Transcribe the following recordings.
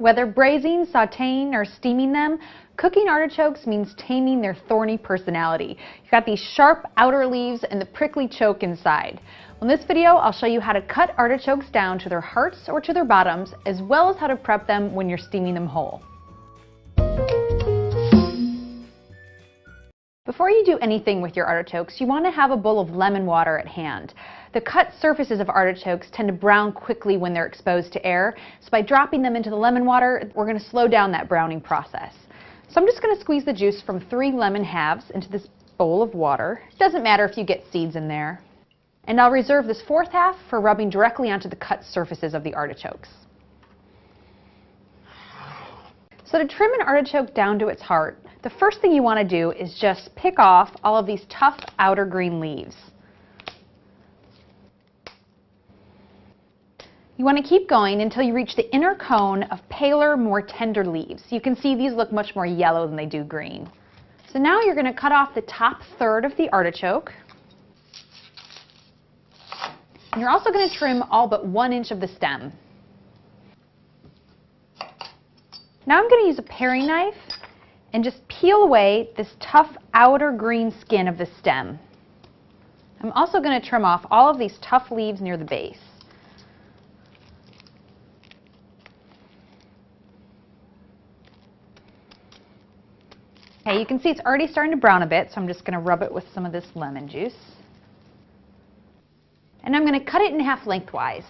Whether braising, sautéing, or steaming them, cooking artichokes means taming their thorny personality. You've got these sharp outer leaves and the prickly choke inside. In this video, I'll show you how to cut artichokes down to their hearts or to their bottoms, as well as how to prep them when you're steaming them whole. Before you do anything with your artichokes, you want to have a bowl of lemon water at hand. The cut surfaces of artichokes tend to brown quickly when they're exposed to air, so by dropping them into the lemon water, we're going to slow down that browning process. So I'm just going to squeeze the juice from 3 lemon halves into this bowl of water. It doesn't matter if you get seeds in there. And I'll reserve this 4th half for rubbing directly onto the cut surfaces of the artichokes. So to trim an artichoke down to its heart, the first thing you want to do is just pick off all of these tough outer green leaves. You want to keep going until you reach the inner cone of paler, more tender leaves. You can see these look much more yellow than they do green. So now you're going to cut off the top third of the artichoke. And you're also going to trim all but 1 inch of the stem. Now I'm going to use a paring knife and just peel away this tough outer green skin of the stem. I'm also going to trim off all of these tough leaves near the base. Okay, you can see it's already starting to brown a bit, so I'm just going to rub it with some of this lemon juice. And I'm going to cut it in half lengthwise.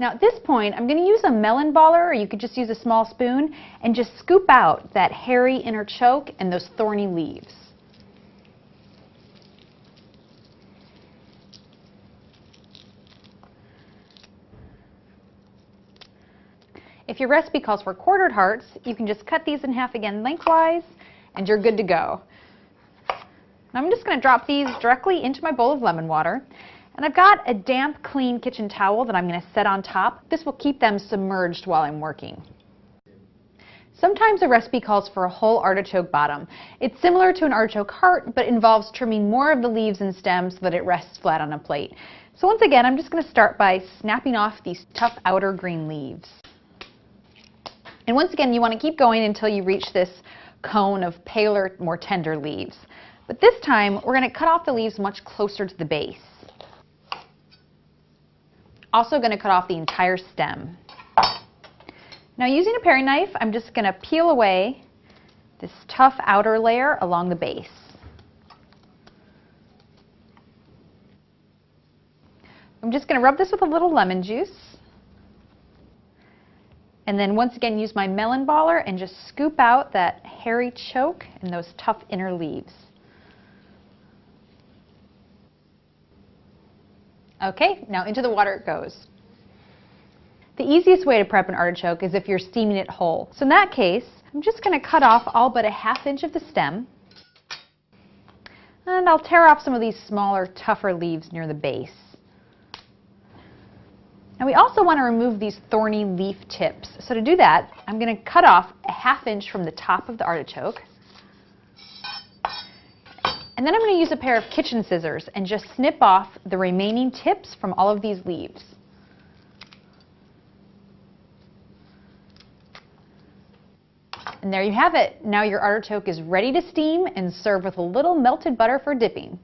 Now at this point, I'm going to use a melon baller, or you could just use a small spoon, and just scoop out that hairy inner choke and those thorny leaves. If your recipe calls for quartered hearts, you can just cut these in half again lengthwise, and you're good to go. Now I'm just going to drop these directly into my bowl of lemon water. And I've got a damp, clean kitchen towel that I'm going to set on top. This will keep them submerged while I'm working. Sometimes a recipe calls for a whole artichoke bottom. It's similar to an artichoke heart, but involves trimming more of the leaves and stems so that it rests flat on a plate. So once again, I'm just going to start by snapping off these tough outer green leaves. And once again, you want to keep going until you reach this cone of paler, more tender leaves. But this time, we're going to cut off the leaves much closer to the base. Also going to cut off the entire stem. Now using a paring knife, I'm just going to peel away this tough outer layer along the base. I'm just going to rub this with a little lemon juice. And then once again use my melon baller and just scoop out that hairy choke and those tough inner leaves. Okay, now into the water it goes. The easiest way to prep an artichoke is if you're steaming it whole. So in that case, I'm just going to cut off all but a ½ inch of the stem. And I'll tear off some of these smaller, tougher leaves near the base. Now we also want to remove these thorny leaf tips. So to do that, I'm going to cut off a ½ inch from the top of the artichoke. And then I'm going to use a pair of kitchen scissors and just snip off the remaining tips from all of these leaves. And there you have it. Now your artichoke is ready to steam and serve with a little melted butter for dipping.